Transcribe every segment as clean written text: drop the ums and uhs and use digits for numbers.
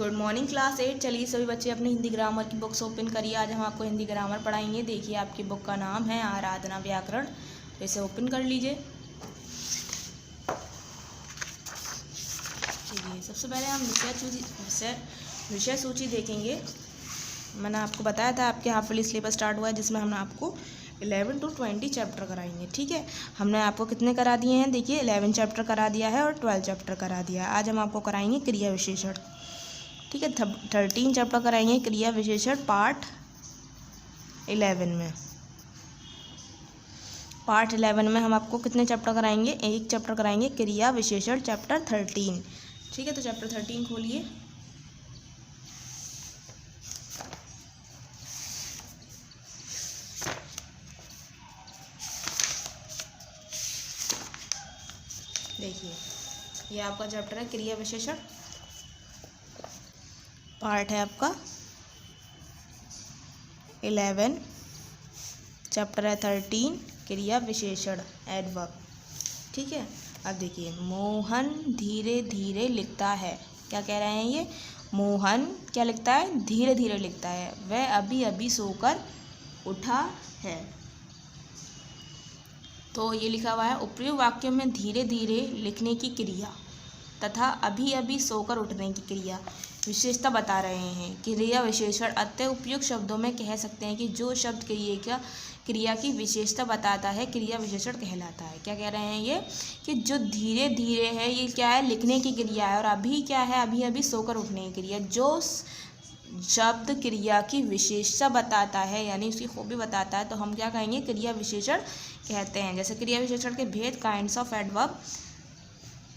Good morning class 8। चलिए सभी बच्चे अपने हिंदी ग्रामर की बुक्स ओपन करिए। आज हम आपको हिंदी ग्रामर पढ़ाएंगे। देखिए आपकी बुक का नाम है आराधना व्याकरण, तो इसे ओपन कर लीजिए। चलिए सबसे पहले हम विषय सूची देखेंगे। मैंने आपको बताया था आपके हाफ ईयरली सिलेबस स्टार्ट हुआ है, जिसमें हमने आपको 11 to 20 चैप्टर कराएंगे। ठीक है, हमने आपको कितने करा दिए हैं? देखिए 11 चैप्टर करा दिया है और 12 चैप्टर करा दिया है। आज हम आपको कराएंगे क्रिया विशेषण। ठीक है, 13 चैप्टर कराएंगे क्रिया विशेषण पार्ट 11 में। पार्ट 11 में हम आपको कितने चैप्टर कराएंगे? एक चैप्टर कराएंगे क्रिया विशेषण, चैप्टर 13। ठीक है, तो चैप्टर 13 खोलिए। देखिए ये आपका चैप्टर है क्रिया विशेषण, पार्ट है आपका 11, चैप्टर है 13 क्रिया विशेषण एडवर्ब। ठीक है, अब देखिए मोहन धीरे धीरे लिखता है। क्या कह रहे हैं ये? मोहन क्या लिखता है? धीरे धीरे लिखता है। वह अभी अभी सोकर उठा है। तो ये लिखा हुआ है उपयुक्त वाक्यों में धीरे धीरे लिखने की क्रिया तथा अभी अभी सोकर उठने की क्रिया विशेषता बता रहे हैं। क्रिया विशेषण अतः उपयुक्त शब्दों में कह सकते हैं कि जो शब्द क्रिया की विशेषता बताता है क्रिया विशेषण कहलाता है। क्या कह रहे हैं ये? कि जो धीरे धीरे है ये क्या है? लिखने की क्रिया है। और अभी क्या है? अभी अभी सोकर उठने की क्रिया। जो शब्द क्रिया की विशेषता बताता है यानी उसकी खूबी बताता है तो हम क्या कहेंगे? क्रिया विशेषण कहते हैं। जैसे क्रिया विशेषण के भेद, काइंड्स ऑफ एडवर्ब।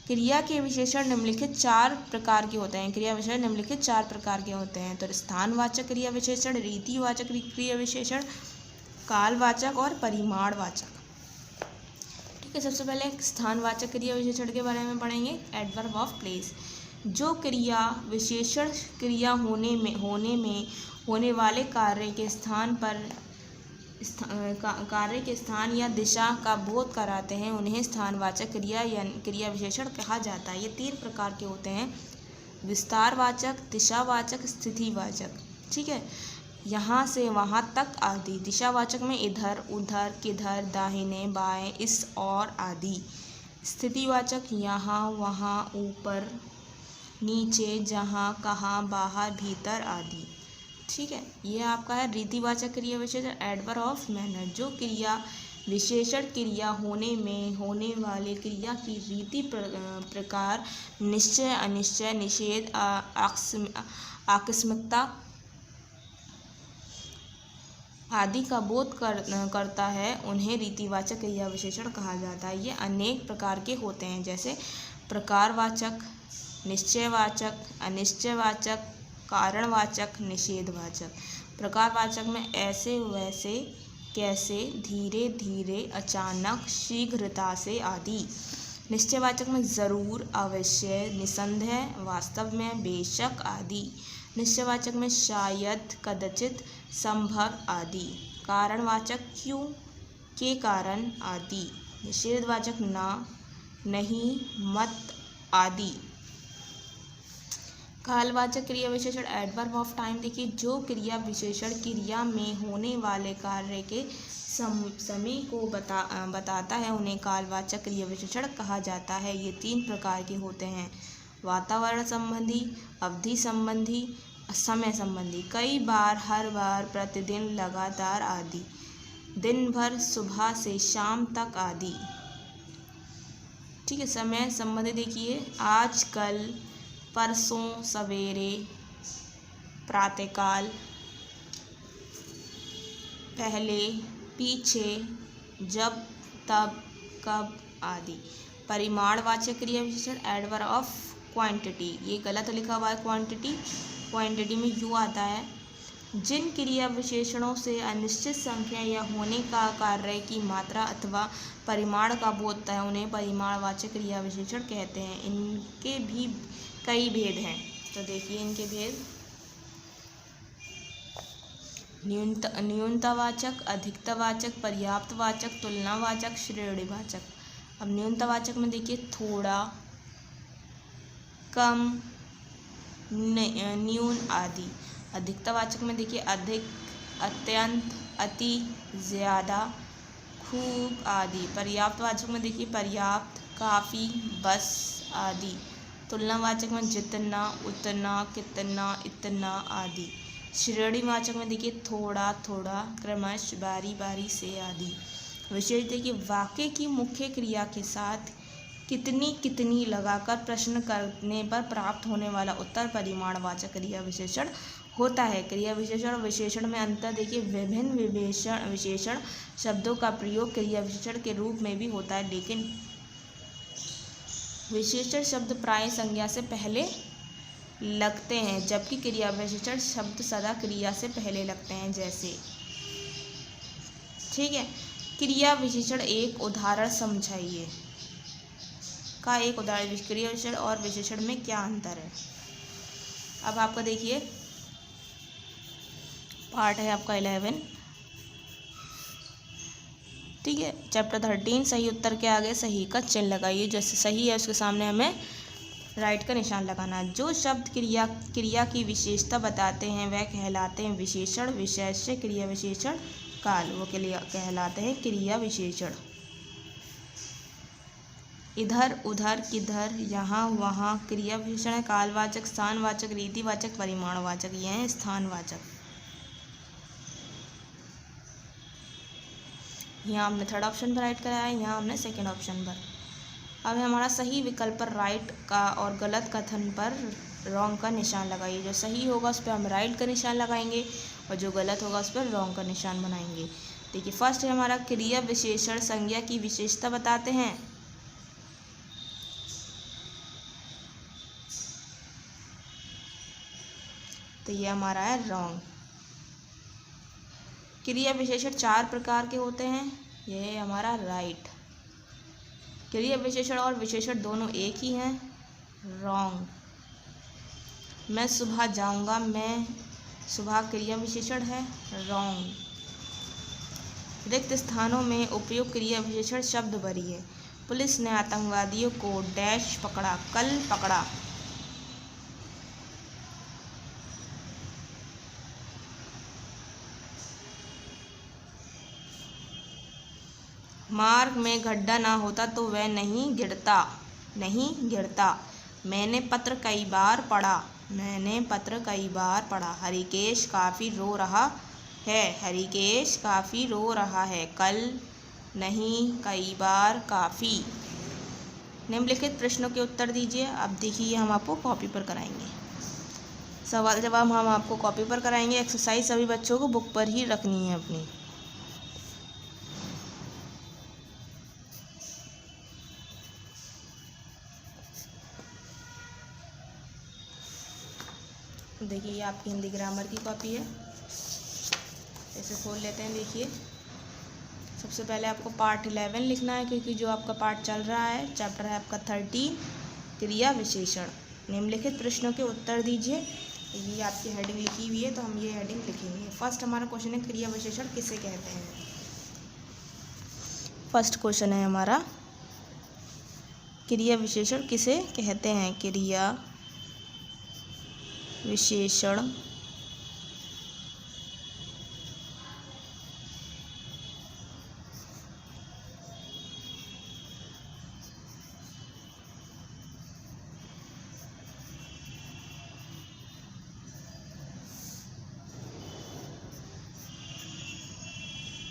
क्रिया के विशेषण निम्नलिखित 4 प्रकार के होते हैं। क्रिया विशेषण निम्नलिखित 4 प्रकार के होते हैं। तो स्थानवाचक क्रिया विशेषण, रीतिवाचक क्रिया विशेषण, कालवाचक और परिमाणवाचक। ठीक है, सबसे पहले स्थानवाचक क्रिया विशेषण के बारे में पढ़ेंगे। Adverb of place. जो क्रिया विशेषण क्रिया होने वाले कार्य के स्थान या दिशा का बोध कराते हैं उन्हें स्थानवाचक क्रिया या क्रिया विशेषण कहा जाता है। ये 3 प्रकार के होते हैं: विस्तारवाचक, दिशावाचक, स्थितिवाचक। ठीक है, यहाँ से वहाँ तक आदि। दिशावाचक में इधर, उधर, किधर, दाहिने, बाएं, इस और आदि। स्थितिवाचक यहाँ, वहाँ, ऊपर, नीचे, जहाँ, कहाँ, बाहर, भीतर आदि। ठीक है, ये आपका है रीतिवाचक क्रिया विशेषण एडवर्ब ऑफ मैनर। जो क्रिया विशेषण क्रिया होने वाले क्रिया की रीति, प्रकार, निश्चय, अनिश्चय, निषेध, आकस्मिकता आदि का बोध करता है उन्हें रीतिवाचक क्रिया विशेषण कहा जाता है। ये अनेक प्रकार के होते हैं, जैसे प्रकारवाचक, निश्चयवाचक, अनिश्चयवाचक, कारणवाचक, निषेधवाचक। प्रकारवाचक में ऐसे, वैसे, कैसे, धीरे धीरे, अचानक, शीघ्रता से आदि। निश्चयवाचक में जरूर, अवश्य, निसंदेह, वास्तव में, बेशक आदि। निश्चयवाचक में शायद, कदाचित, संभव आदि। कारणवाचक क्यों, के कारण आदि। निषेधवाचक ना, नहीं, मत आदि। कालवाचक क्रिया विशेषण एडवर्ब ऑफ टाइम। देखिए जो क्रिया विशेषण क्रिया में होने वाले कार्य के समय को बताता है उन्हें कालवाचक क्रिया विशेषण कहा जाता है। ये 3 प्रकार के होते हैं: वातावरण संबंधी, अवधि संबंधी, समय संबंधी। कई बार, हर बार, प्रतिदिन, लगातार आदि। दिन भर, सुबह से शाम तक आदि। ठीक है, समय संबंधी देखिए आज, कल, परसों, सवेरे, प्रातःकाल, पहले, पीछे, जब, तब, कब आदि। परिमाणवाचक क्रिया विशेषण एडवर्ब ऑफ क्वांटिटी। ये गलत लिखा हुआ है क्वांटिटी में यू आता है। जिन क्रिया विशेषणों से अनिश्चित संख्या या होने का कार्य की मात्रा अथवा परिमाण का बोध होता है उन्हें परिमाणवाचक क्रिया विशेषण कहते हैं। इनके भी कई भेद हैं, तो देखिए इनके भेद। न्यूनतावाचक, अधिकतावाचक, पर्याप्तवाचक, तुलनावाचक, श्रेणीवाचक। अब न्यूनतावाचक में देखिए थोड़ा, कम, न्यून आदि। अधिकतावाचक में देखिए अधिक, अत्यंत, अति, ज़्यादा, खूब आदि। पर्याप्तवाचक में देखिए पर्याप्त, काफ़ी, बस आदि। तुलनावाचक में जितना, उतना, कितना, इतना आदि। श्रेणीवाचक में देखिए थोड़ा, थोड़ा, क्रमश, बारी, बारी से आदि। विशेष देखिए वाक्य की मुख्य क्रिया के साथ कितनी कितनी लगाकर प्रश्न करने पर प्राप्त होने वाला उत्तर परिमाणवाचक क्रिया विशेषण होता है। क्रिया विशेषण और विशेषण में अंतर देखिए विभिन्न विशेषण शब्दों का प्रयोग क्रिया विशेषण के रूप में भी होता है, लेकिन विशेषण शब्द प्राय संज्ञा से पहले लगते हैं, जबकि क्रिया विशेषण शब्द सदा क्रिया से पहले लगते हैं। जैसे ठीक है, क्रिया विशेषण एक उदाहरण समझाइए का एक उदाहरण। क्रिया विशेषण और विशेषण में क्या अंतर है। अब आपका देखिए पार्ट है आपका 11, ठीक है, चैप्टर 13। सही उत्तर के आगे सही का चिन्ह लगाइए। जैसे सही है उसके सामने हमें राइट का निशान लगाना है। जो शब्द क्रिया की विशेषता बताते हैं वह कहलाते हैं विशेषण। विशेष्य क्रिया विशेषण काल वो कहलाते हैं क्रिया विशेषण। इधर, उधर, किधर, यहाँ, वहाँ क्रिया विशेषण है। कालवाचक, स्थानवाचक, रीतिवाचक, परिमाणवाचक, ये हैं स्थानवाचक। यहाँ हमने थर्ड ऑप्शन पर राइट कराया है, यहाँ हमने सेकंड ऑप्शन पर। अब हमारा सही विकल्प पर राइट का और गलत कथन पर रॉन्ग का निशान लगाइए। जो सही होगा उस पर हम राइट का निशान लगाएंगे और जो गलत होगा उस पर रॉन्ग का निशान बनाएंगे। देखिए फर्स्ट है हमारा क्रिया विशेषण संज्ञा की विशेषता बताते हैं। तो ये हमारा है रॉन्ग। क्रिया विशेषण 4 प्रकार के होते हैं, यह है हमारा राइट। क्रिया विशेषण और विशेषण दोनों एक ही हैं, रॉन्ग। मैं सुबह जाऊंगा, मैं सुबह क्रिया विशेषण है, रॉन्ग। रिक्त स्थानों में उपयुक्त क्रिया विशेषण शब्द भरी है। पुलिस ने आतंकवादियों को डैश पकड़ा, कल पकड़ा। मार्ग में गड्ढा ना होता तो वह नहीं गिरता, नहीं गिरता। मैंने पत्र कई बार पढ़ा, मैंने पत्र कई बार पढ़ा। हरिकेश काफ़ी रो रहा है, हरिकेश काफ़ी रो रहा है। कल नहीं, कई बार, काफ़ी। निम्नलिखित प्रश्नों के उत्तर दीजिए। अब देखिए हम आपको कॉपी पर कराएंगे सवाल जवाब, हम आपको कॉपी पर कराएंगे। एक्सरसाइज सभी बच्चों को बुक पर ही रखनी है अपनी। देखिए ये आपकी हिंदी ग्रामर की कॉपी है, इसे खोल लेते हैं। देखिए सबसे पहले आपको पार्ट 11 लिखना है, क्योंकि जो आपका पार्ट चल रहा है चैप्टर है आपका 13 क्रिया विशेषण। निम्नलिखित प्रश्नों के उत्तर दीजिए। ये आपकी हेडिंग लिखी हुई है तो हम ये हेडिंग लिखेंगे। फर्स्ट हमारा क्वेश्चन है क्रिया विशेषण किसे कहते हैं। फर्स्ट क्वेश्चन है हमारा क्रिया विशेषण किसे कहते हैं। क्रिया विशेषण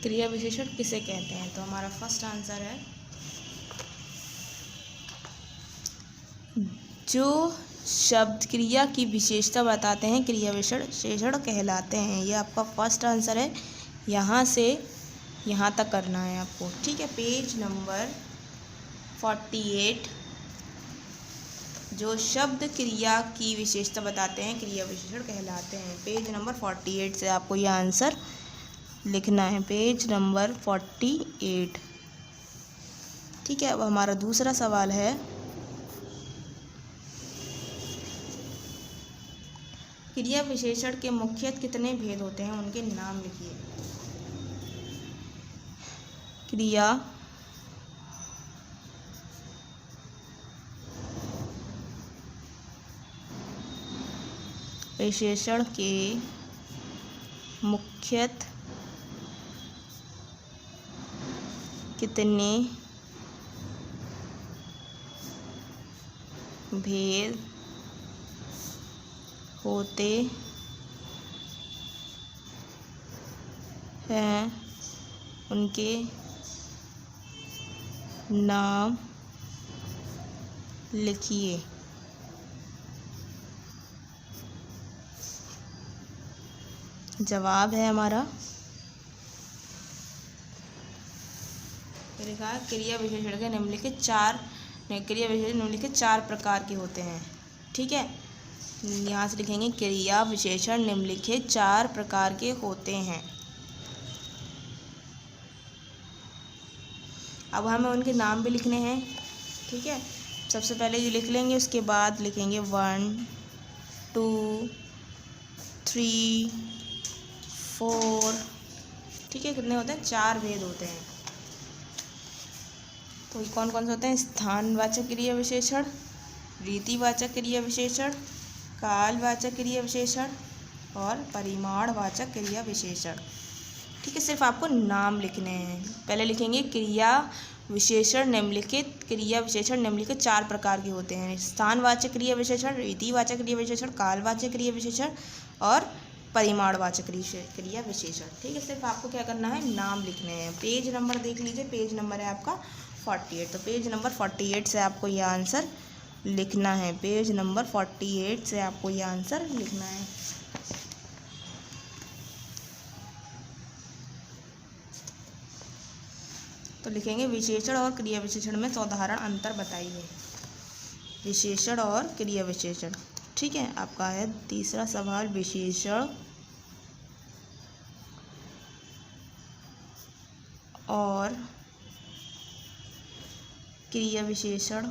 क्रिया विशेषण किसे कहते हैं। तो हमारा फर्स्ट आंसर है जो शब्द क्रिया की विशेषता बताते हैं क्रिया विशेषण कहलाते हैं। ये आपका फर्स्ट आंसर है। यहाँ से यहाँ तक करना है आपको, ठीक है। पेज नंबर 48 जो शब्द क्रिया की विशेषता बताते हैं क्रिया विशेषण कहलाते हैं। पेज नंबर 48 से आपको यह आंसर लिखना है, पेज नंबर 48, ठीक है। अब हमारा दूसरा सवाल है क्रिया विशेषण के मुख्यतः कितने भेद होते हैं, उनके नाम लिखिए। क्रिया विशेषण के मुख्यतः कितने भेद होते हैं, उनके नाम लिखिए। जवाब है हमारा लिखा क्रिया विशेषण के निम्नलिखित चार प्रकार के होते हैं। ठीक है, यहाँ से लिखेंगे क्रिया विशेषण निम्नलिखित 4 प्रकार के होते हैं। अब हमें उनके नाम भी लिखने हैं। ठीक है, सबसे पहले ये लिख लेंगे, उसके बाद लिखेंगे 1 2 3 4। ठीक है, कितने होते हैं? 4 भेद होते हैं। तो ये कौन कौन से होते हैं? स्थानवाचक क्रिया विशेषण, रीतिवाचक क्रिया विशेषण, कालवाचक क्रिया विशेषण और परिमाणवाचक क्रिया विशेषण। ठीक है, सिर्फ आपको नाम लिखने हैं। पहले लिखेंगे क्रिया विशेषण निम्नलिखित 4 प्रकार के होते हैं। स्थानवाचक क्रिया विशेषण, रीतिवाचक क्रिया विशेषण, कालवाचक क्रिया विशेषण और परिमाणवाचक क्रिया विशेषण। ठीक है, सिर्फ आपको क्या करना है? नाम लिखने हैं। पेज नंबर देख लीजिए, पेज नंबर है आपका 48। तो पेज नंबर 48 से आपको ये आंसर लिखना है। पेज नंबर 48 से आपको ये आंसर लिखना है। तो लिखेंगे विशेषण और क्रिया विशेषण में साधारण अंतर बताइए। विशेषण और क्रिया विशेषण। ठीक है, आपका है तीसरा सवाल, विशेषण और क्रिया विशेषण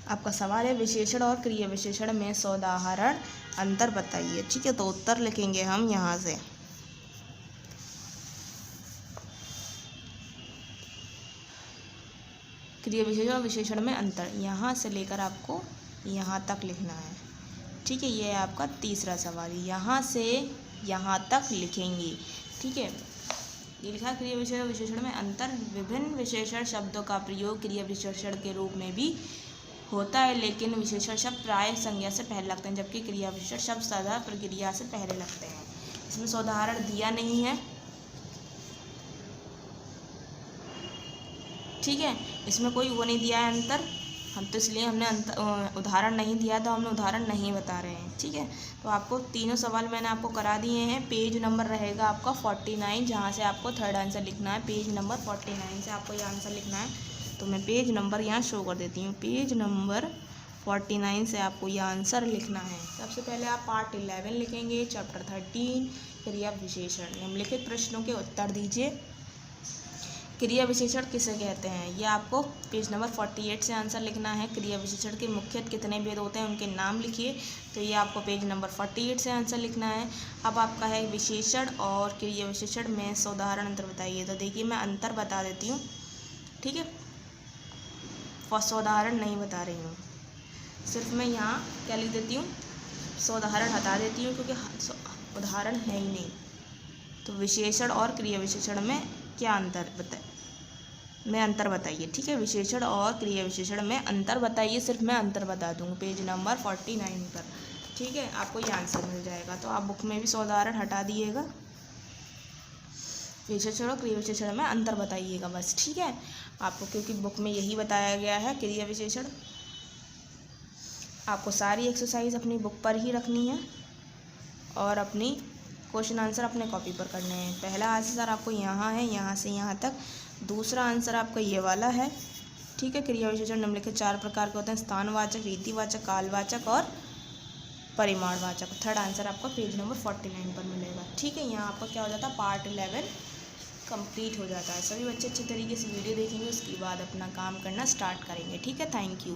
आपका सवाल है विशेषण और क्रिया विशेषण में साधारण अंतर बताइए। ठीक है, तो उत्तर लिखेंगे हम यहाँ से। क्रिया विशेषण और विशेषण में अंतर यहाँ से लेकर आपको यहाँ तक लिखना है। ठीक है, ये है आपका तीसरा सवाल, यहाँ से यहाँ तक लिखेंगे। ठीक है, ये लिखा क्रिया विशेषण और विशेषण में अंतर। विभिन्न विशेषण शब्दों का प्रयोग क्रिया विशेषण के रूप में भी होता है, लेकिन विशेषण शब्द प्राय संज्ञा से पहले लगते हैं, जबकि क्रिया विशेषण शब्द सदा प्रक्रिया से पहले लगते हैं। इसमें उदाहरण दिया नहीं है। ठीक है, इसमें कोई वो नहीं दिया है अंतर, हम तो इसलिए हमने उदाहरण नहीं दिया, तो हमने उदाहरण नहीं बता रहे हैं। ठीक है, तो आपको तीनों सवाल मैंने आपको करा दिए हैं। पेज नंबर रहेगा आपका 49, जहाँ से आपको थर्ड आंसर लिखना है। पेज नंबर 49 से आपको ये आंसर लिखना है। तो मैं पेज नंबर यहाँ शो कर देती हूँ। पेज नंबर 49 से आपको ये आंसर लिखना है। सबसे पहले आप पार्ट 11 लिखेंगे, चैप्टर 13 क्रिया विशेषण। निम्नलिखित प्रश्नों के उत्तर दीजिए। क्रिया विशेषण किसे कहते हैं? ये आपको पेज नंबर 48 से आंसर लिखना है। क्रिया विशेषण के मुख्यतः कितने भेद होते हैं, उनके नाम लिखिए। तो ये आपको पेज नंबर 48 से आंसर लिखना है। अब आपका है विशेषण और क्रिया विशेषण में साधारण अंतर बताइए। तो देखिए मैं अंतर बता देती हूँ। ठीक है, साधारण नहीं बता रही हूँ, सिर्फ मैं यहाँ क्या लिख देती हूँ, साधारण हटा देती हूँ, क्योंकि उदाहरण है ही नहीं। तो विशेषण और क्रिया विशेषण में क्या अंतर अंतर बताइए। ठीक है, विशेषण और क्रिया विशेषण में अंतर बताइए, सिर्फ मैं अंतर बता दूँगी पेज नंबर 49 पर। ठीक है, आपको ये आंसर मिल जाएगा। तो आप बुक में भी साधारण हटा दिएगा, विशेषण और क्रिया विशेषण में अंतर बताइएगा बस। ठीक है, आपको क्योंकि बुक में यही बताया गया है क्रिया विशेषण। आपको सारी एक्सरसाइज अपनी बुक पर ही रखनी है और अपनी क्वेश्चन आंसर अपने कॉपी पर करने हैं। पहला आंसर आपको यहाँ है, यहाँ से यहाँ तक। दूसरा आंसर आपका ये वाला है, ठीक है। क्रिया विशेषण निम्नलिखित 4 प्रकार के होते हैं: स्थानवाचक, रीतिवाचक, कालवाचक और परिमाणवाचक। थर्ड आंसर आपका पेज नंबर 49 पर मिलेगा। ठीक है, यहाँ आपका क्या हो जाता है, पार्ट 11 कंप्लीट हो जाता है। सभी बच्चे अच्छे तरीके से वीडियो देखेंगे, उसके बाद अपना काम करना स्टार्ट करेंगे। ठीक है, थैंक यू।